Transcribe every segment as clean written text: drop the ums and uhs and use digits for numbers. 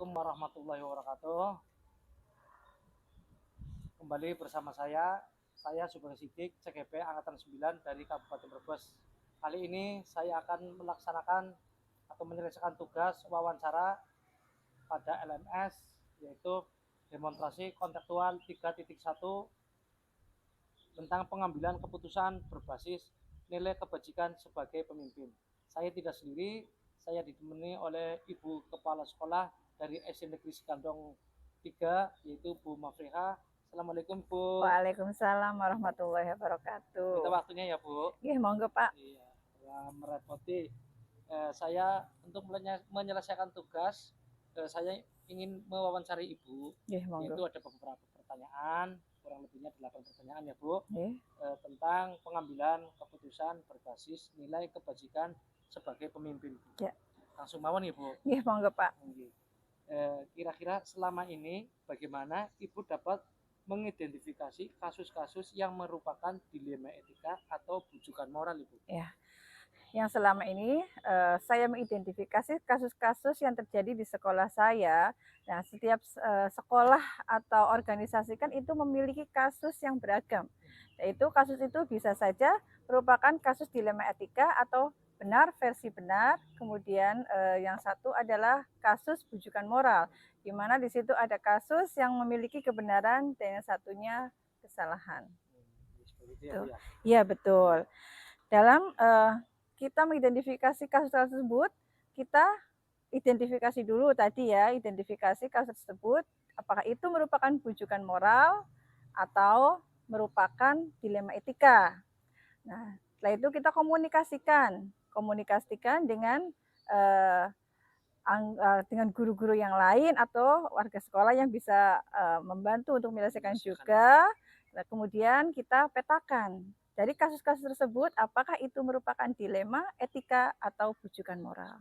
Assalamualaikum warahmatullahi wabarakatuh. Kembali bersama saya Subhan Siddiq, CGP Angkatan 9 dari Kabupaten Brebes. Kali ini saya akan melaksanakan atau menyelesaikan tugas wawancara pada LMS, yaitu demonstrasi kontekstual 3.1 tentang pengambilan keputusan berbasis nilai kebajikan sebagai pemimpin. Saya tidak sendiri, saya ditemani oleh Ibu Kepala Sekolah dari SD Negeri Sigandong 3, yaitu Bu Mafriha. Assalamualaikum Bu. Waalaikumsalam warahmatullahi wabarakatuh. Minta waktunya ya Bu. Iya, monggo Pak. Iya, merepoti. Saya untuk menyelesaikan tugas, saya ingin mewawancari Ibu. Iya, monggo. Yaitu ada beberapa pertanyaan, kurang lebihnya 8 pertanyaan ya Bu. Iya. Tentang pengambilan keputusan berbasis nilai kebajikan sebagai pemimpin. Ya. Langsung mawon ya Bu. Iya, monggo Pak. Kira-kira selama ini bagaimana Ibu dapat mengidentifikasi kasus-kasus yang merupakan dilema etika atau bujukan moral Ibu? Ya. Yang selama ini saya mengidentifikasi kasus-kasus yang terjadi di sekolah saya. Nah, setiap sekolah atau organisasi kan itu memiliki kasus yang beragam. Yaitu kasus itu bisa saja merupakan kasus dilema etika atau benar versi benar. Kemudian yang satu adalah kasus bujukan moral, di mana di situ ada kasus yang memiliki kebenaran dan yang satunya kesalahan. Iya, betul. Dalam kita mengidentifikasi kasus tersebut, kita identifikasi dulu tadi ya, identifikasi kasus tersebut, apakah itu merupakan bujukan moral atau merupakan dilema etika. Nah, setelah itu kita komunikasikan dengan guru-guru yang lain atau warga sekolah yang bisa membantu untuk menyelesaikan juga. Nah, kemudian kita petakan dari kasus-kasus tersebut, apakah itu merupakan dilema etika atau bujukan moral.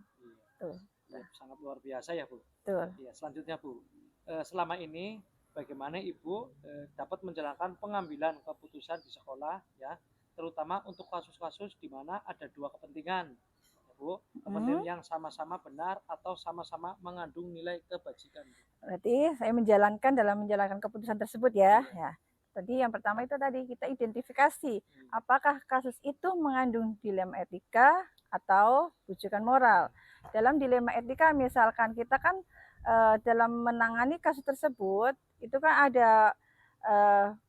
Tuh. Sangat luar biasa ya Bu. Tuh. Ya, selanjutnya Bu, selama ini bagaimana Ibu dapat menjalankan pengambilan keputusan di sekolah ya, terutama untuk kasus-kasus di mana ada dua kepentingan ya Bu, kepentingan yang sama-sama benar atau sama-sama mengandung nilai kebajikan. Berarti saya menjalankan keputusan tersebut ya. Ya. Tadi yang pertama itu tadi kita identifikasi apakah kasus itu mengandung dilema etika atau bujukan moral. Dalam dilema etika misalkan kita kan dalam menangani kasus tersebut itu kan ada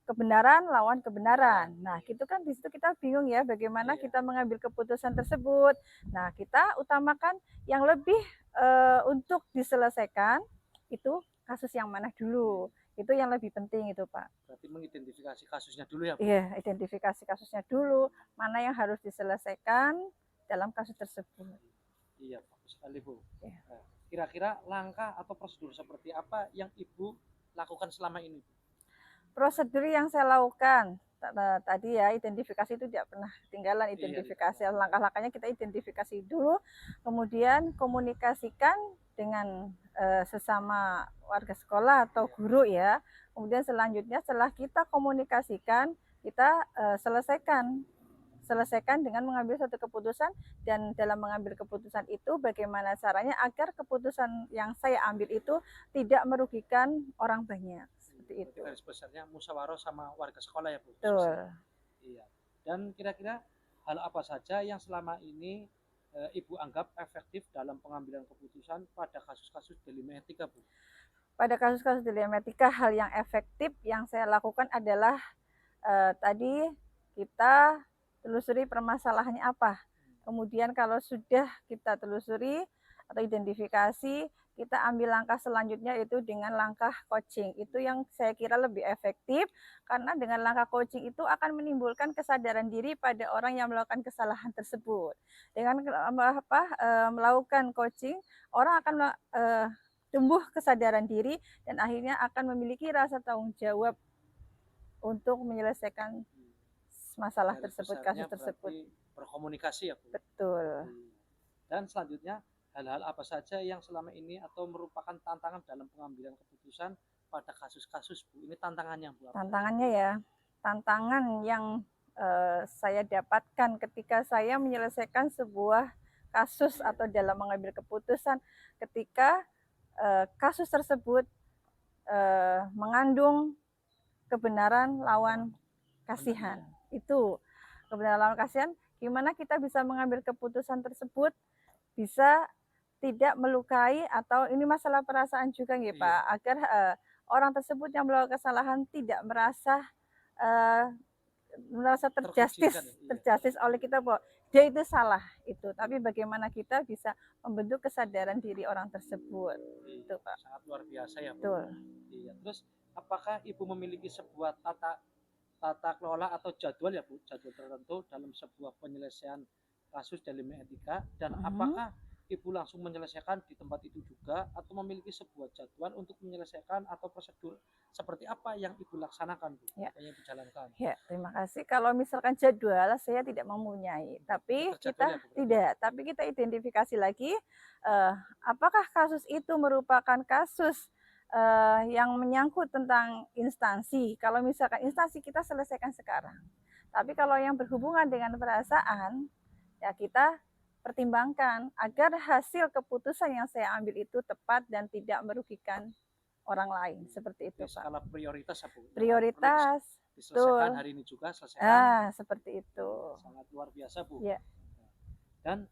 kebenaran lawan kebenaran. Nah, itu kan di situ kita bingung ya bagaimana kita mengambil keputusan tersebut. Nah, kita utamakan yang lebih untuk diselesaikan itu kasus yang mana dulu. Itu yang lebih penting itu Pak. Berarti mengidentifikasi kasusnya dulu ya Bu? Iya, identifikasi kasusnya dulu, mana yang harus diselesaikan dalam kasus tersebut. Iya, bagus sekali Bu. Ya. Kira-kira langkah atau prosedur seperti apa yang Ibu lakukan selama ini? Prosedur yang saya lakukan tadi ya, identifikasi itu tidak pernah ketinggalan, identifikasi. Langkah-langkahnya kita identifikasi dulu, kemudian komunikasikan dengan sesama warga sekolah atau guru ya. Kemudian selanjutnya setelah kita komunikasikan, kita selesaikan dengan mengambil satu keputusan, dan dalam mengambil keputusan itu bagaimana caranya agar keputusan yang saya ambil itu tidak merugikan orang banyak. Seperti itu. Garis besarnya musyawarah sama warga sekolah ya Bu? Betul. Iya. Dan kira-kira hal apa saja yang selama ini Ibu anggap efektif dalam pengambilan keputusan pada kasus-kasus dilema etika Bu? Pada kasus-kasus dilema etika, hal yang efektif yang saya lakukan adalah tadi kita telusuri permasalahannya apa. Kemudian kalau sudah kita telusuri atau identifikasi, kita ambil langkah selanjutnya itu dengan langkah coaching. Itu yang saya kira lebih efektif, karena dengan langkah coaching itu akan menimbulkan kesadaran diri pada orang yang melakukan kesalahan tersebut. Dengan melakukan coaching, orang akan tumbuh kesadaran diri dan akhirnya akan memiliki rasa tanggung jawab untuk menyelesaikan masalah tersebut, kasus tersebut. Berkomunikasi ya Bu? Betul. Dan selanjutnya, hal-hal apa saja yang selama ini atau merupakan tantangan dalam pengambilan keputusan pada kasus-kasus Bu? Ini tantangannya Bu? Tantangannya ya, tantangan yang saya dapatkan ketika saya menyelesaikan sebuah kasus atau dalam mengambil keputusan, ketika kasus tersebut mengandung kebenaran lawan kasihan. Itu kebenaran lawan kasihan, gimana kita bisa mengambil keputusan tersebut bisa tidak melukai, atau ini masalah perasaan juga nggih Pak, agar orang tersebut yang melakukan kesalahan tidak merasa terjustis oleh kita bahwa dia itu salah itu, tapi bagaimana kita bisa membentuk kesadaran diri orang tersebut. Itu Pak. Sangat luar biasa ya Bu. Betul. Iya. Terus apakah Ibu memiliki sebuah tata kelola atau jadwal ya Bu, jadwal tertentu dalam sebuah penyelesaian kasus dilema etika, dan apakah Ibu langsung menyelesaikan di tempat itu juga atau memiliki sebuah jadwal untuk menyelesaikan atau prosedur seperti apa yang Ibu laksanakan Bu, Ya. yang dijalankan? Ya, terima kasih. Kalau misalkan jadwal saya tidak mempunyai, tapi kita identifikasi lagi apakah kasus itu merupakan kasus yang menyangkut tentang instansi. Kalau misalkan instansi kita selesaikan sekarang. Tapi kalau yang berhubungan dengan perasaan, ya kita pertimbangkan agar hasil keputusan yang saya ambil itu tepat dan tidak merugikan orang lain. Seperti itu, Pak. Skala prioritas, Bu. Prioritas. Diselesaikan hari ini juga, selesaikan. Seperti itu. Sangat luar biasa, Bu. Ya. Dan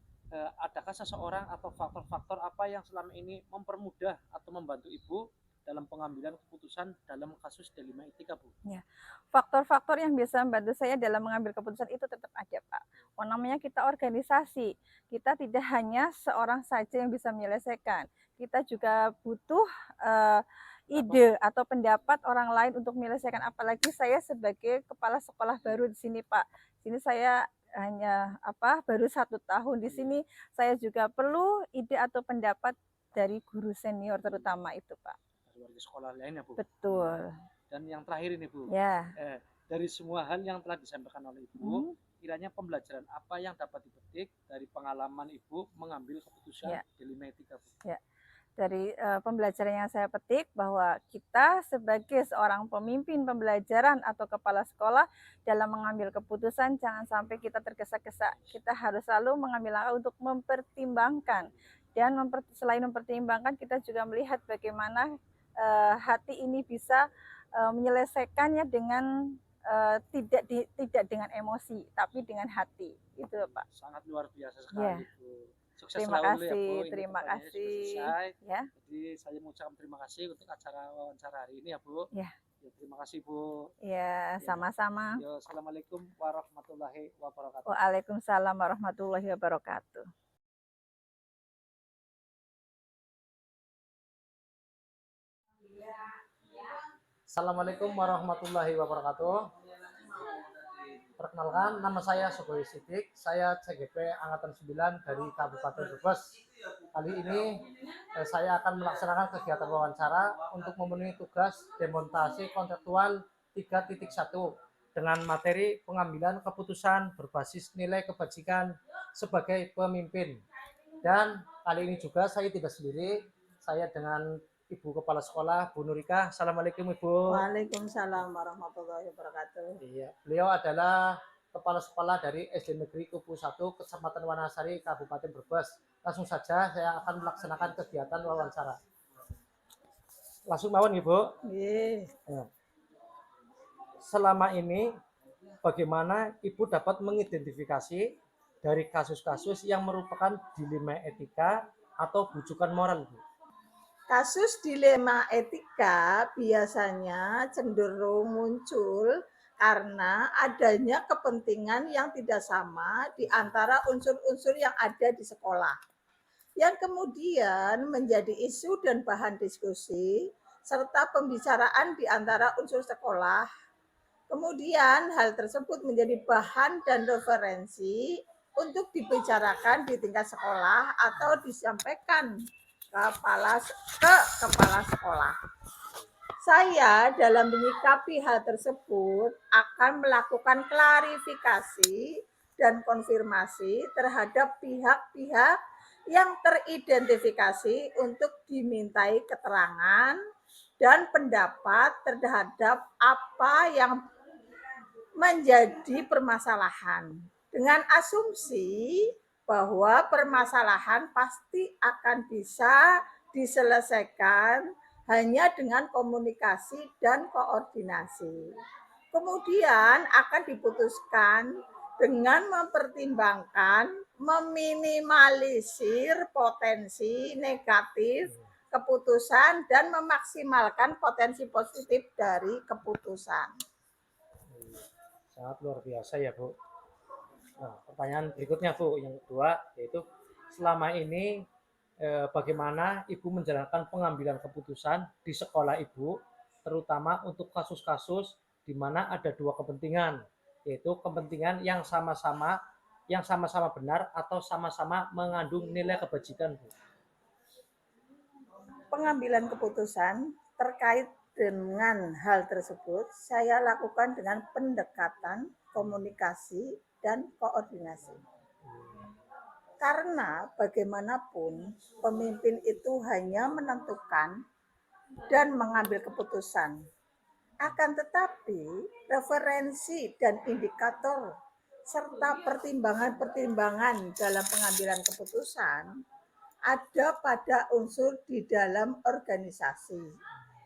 adakah seseorang atau faktor-faktor apa yang selama ini mempermudah atau membantu Ibu dalam pengambilan keputusan dalam kasus dilema etika, Bu? Ya, faktor-faktor yang bisa membantu saya dalam mengambil keputusan itu tetap ada, Pak. Namanya kita organisasi, kita tidak hanya seorang saja yang bisa menyelesaikan. Kita juga butuh ide atau pendapat orang lain untuk menyelesaikan. Apalagi saya sebagai kepala sekolah baru di sini, Pak. Sini saya hanya baru 1 tahun di sini. Saya juga perlu ide atau pendapat dari guru senior terutama itu, Pak. Dari sekolah lain ya, Bu. Betul. Dan yang terakhir ini, Bu. Ya. Dari semua hal yang telah disampaikan oleh Ibu, kiranya pembelajaran apa yang dapat dipetik dari pengalaman Ibu mengambil keputusan dilema etika, Bu? Ya. Dari pembelajaran yang saya petik bahwa kita sebagai seorang pemimpin pembelajaran atau kepala sekolah dalam mengambil keputusan jangan sampai kita tergesa-gesa. Kita harus selalu mengambil langkah untuk mempertimbangkan, dan selain mempertimbangkan kita juga melihat bagaimana hati ini bisa menyelesaikannya dengan tidak dengan emosi, tapi dengan hati. Itu, Pak. Sangat luar biasa sekali, Bu. Sukses terima selalu kasih, ya, Bu. Terima kasih. Ya. Jadi saya mengucapkan terima kasih untuk acara wawancara hari ini ya, Bu. Ya. Terima kasih, Bu. Ya, sama-sama. Assalamualaikum warahmatullahi wabarakatuh. Waalaikumsalam warahmatullahi wabarakatuh. Assalamualaikum warahmatullahi wabarakatuh. Perkenalkan, nama saya Sugoi Sidik, saya CGP Angkatan 9 dari Kabupaten Brebes. Kali ini saya akan melaksanakan kegiatan wawancara untuk memenuhi tugas demontase kontraktual 3.1 dengan materi pengambilan keputusan berbasis nilai kebajikan sebagai pemimpin. Dan kali ini juga saya tidak sendiri, saya dengan Ibu Kepala Sekolah, Bu Nurika. Assalamualaikum, Ibu. Waalaikumsalam warahmatullahi wabarakatuh. Iya, beliau adalah Kepala Sekolah dari SD Negeri Kupu 1, Kecamatan Wanasari, Kabupaten Brebes. Langsung saja saya akan melaksanakan kegiatan wawancara. Langsung mawon, Ibu. Iya. Selama ini, bagaimana Ibu dapat mengidentifikasi dari kasus-kasus yang merupakan dilema etika atau bujukan moral, Bu? Kasus dilema etika biasanya cenderung muncul karena adanya kepentingan yang tidak sama di antara unsur-unsur yang ada di sekolah, yang kemudian menjadi isu dan bahan diskusi serta pembicaraan di antara unsur sekolah. Kemudian hal tersebut menjadi bahan dan referensi untuk dibicarakan di tingkat sekolah atau disampaikan ke kepala sekolah. Saya dalam menyikapi hal tersebut akan melakukan klarifikasi dan konfirmasi terhadap pihak-pihak yang teridentifikasi untuk dimintai keterangan dan pendapat terhadap apa yang menjadi permasalahan, dengan asumsi bahwa permasalahan pasti akan bisa diselesaikan hanya dengan komunikasi dan koordinasi. Kemudian akan diputuskan dengan mempertimbangkan meminimalisir potensi negatif keputusan dan memaksimalkan potensi positif dari keputusan. Sangat luar biasa ya Bu. Nah, pertanyaan berikutnya Bu, yang kedua yaitu selama ini bagaimana Ibu menjalankan pengambilan keputusan di sekolah Ibu, terutama untuk kasus-kasus di mana ada dua kepentingan, yaitu kepentingan yang sama-sama benar atau sama-sama mengandung nilai kebajikan Bu. Pengambilan keputusan terkait dengan hal tersebut saya lakukan dengan pendekatan, komunikasi, dan koordinasi. Karena bagaimanapun pemimpin itu hanya menentukan dan mengambil keputusan. Akan tetapi referensi dan indikator serta pertimbangan-pertimbangan dalam pengambilan keputusan ada pada unsur di dalam organisasi,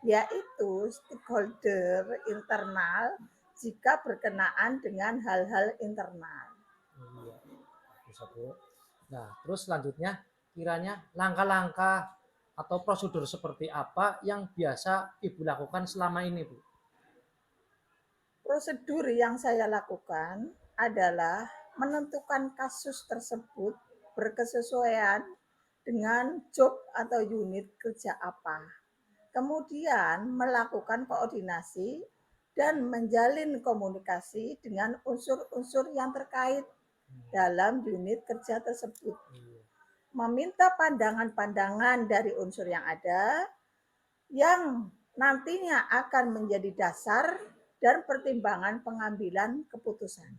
yaitu stakeholder internal jika berkenaan dengan hal-hal internal. Iya, bisa Bu. Nah, terus selanjutnya kiranya langkah-langkah atau prosedur seperti apa yang biasa Ibu lakukan selama ini Bu? Prosedur yang saya lakukan adalah menentukan kasus tersebut berkesesuaian dengan job atau unit kerja apa. Kemudian melakukan koordinasi dan menjalin komunikasi dengan unsur-unsur yang terkait dalam unit kerja tersebut. Meminta pandangan-pandangan dari unsur yang ada yang nantinya akan menjadi dasar dan pertimbangan pengambilan keputusan.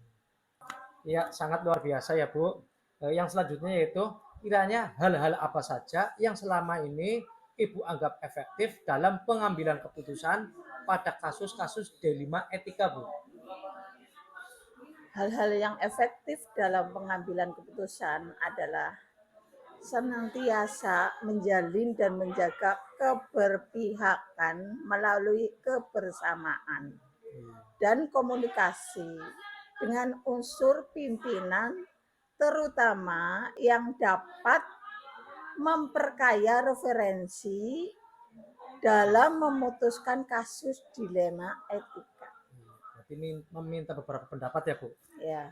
Ya, sangat luar biasa ya Bu. Yang selanjutnya yaitu kiranya hal-hal apa saja yang selama ini Ibu anggap efektif dalam pengambilan keputusan pada kasus-kasus D5 etika Bu. Hal-hal yang efektif dalam pengambilan keputusan adalah senantiasa menjalin dan menjaga keberpihakan melalui kebersamaan dan komunikasi dengan unsur pimpinan, terutama yang dapat memperkaya referensi dalam memutuskan kasus dilema etika. Berarti ini meminta beberapa pendapat ya Bu. Ya.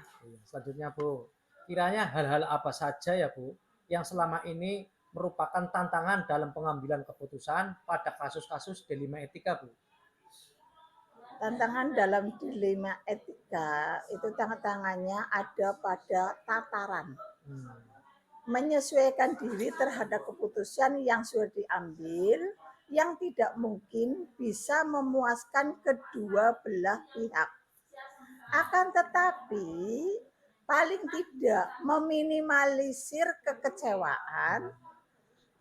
Selanjutnya Bu, kiranya hal-hal apa saja ya Bu yang selama ini merupakan tantangan dalam pengambilan keputusan pada kasus-kasus dilema etika Bu? Tantangan dalam dilema etika itu tantangannya ada pada tataran. Menyesuaikan diri terhadap keputusan yang sudah diambil yang tidak mungkin bisa memuaskan kedua belah pihak. Akan tetapi paling tidak meminimalisir kekecewaan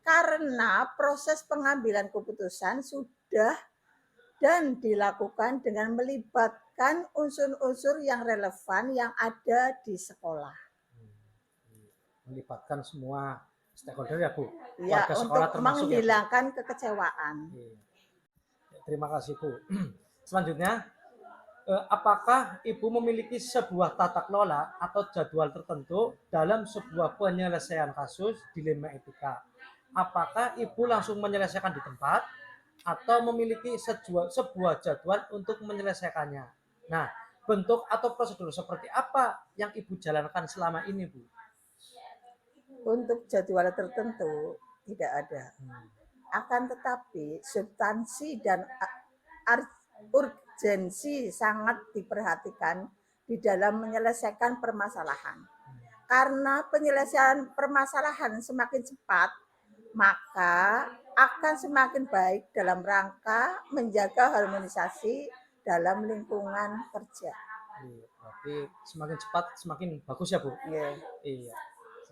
karena proses pengambilan keputusan sudah dan dilakukan dengan melibatkan unsur-unsur yang relevan yang ada di sekolah. Melibatkan semua stakeholder ya Bu? Ya, warga sekolah untuk termasuk menghilangkan kekecewaan. Terima kasih Bu. Selanjutnya, apakah Ibu memiliki sebuah tata kelola atau jadwal tertentu dalam sebuah penyelesaian kasus dilema etika? Apakah Ibu langsung menyelesaikan di tempat atau memiliki sebuah jadwal untuk menyelesaikannya? Nah, bentuk atau prosedur seperti apa yang Ibu jalankan selama ini, Bu? Untuk jadwal tertentu tidak ada. Akan tetapi substansi dan urgensi sangat diperhatikan di dalam menyelesaikan permasalahan. Karena penyelesaian permasalahan semakin cepat, maka akan semakin baik dalam rangka menjaga harmonisasi dalam lingkungan kerja. Berarti semakin cepat semakin bagus ya Bu? Iya.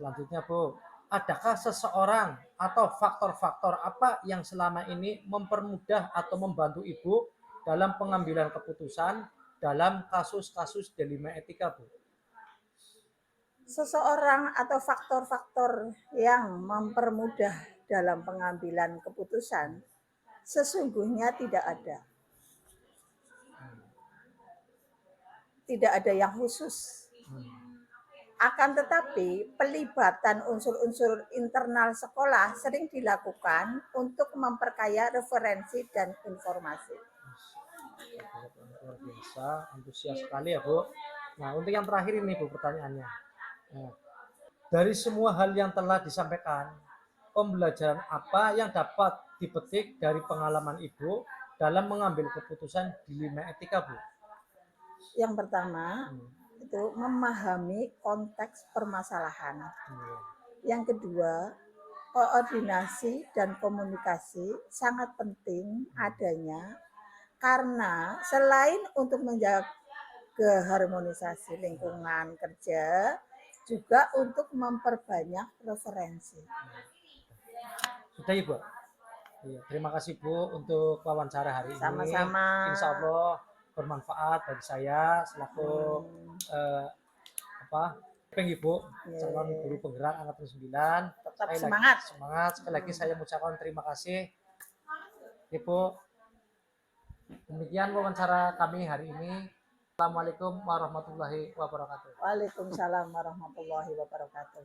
Selanjutnya Bu, adakah seseorang atau faktor-faktor apa yang selama ini mempermudah atau membantu Ibu dalam pengambilan keputusan dalam kasus-kasus dilema etika Bu? Seseorang atau faktor-faktor yang mempermudah dalam pengambilan keputusan, sesungguhnya tidak ada. Tidak ada yang khusus. Akan tetapi pelibatan unsur-unsur internal sekolah sering dilakukan untuk memperkaya referensi dan informasi. Luar biasa, antusias sekali ya Bu. Nah untuk yang terakhir ini Bu pertanyaannya. Nah, dari semua hal yang telah disampaikan, pembelajaran apa yang dapat dipetik dari pengalaman Ibu dalam mengambil keputusan di 5 etika Bu? Yang pertama, itu memahami konteks permasalahan. Yang kedua, koordinasi dan komunikasi sangat penting adanya karena selain untuk menjaga harmonisasi lingkungan kerja, juga untuk memperbanyak referensi. Sudah ya Bu? Iya, terima kasih Bu untuk wawancara hari ini. Sama-sama. Insya Allah bermanfaat bagi saya selaku Ibu calon guru penggerak angkatan 9. Tetap Sekali semangat. Semangat. Sekali lagi saya mengucapkan terima kasih Ibu. Demikian wawancara kami hari ini. Assalamualaikum warahmatullahi wabarakatuh. Waalaikumsalam warahmatullahi wabarakatuh.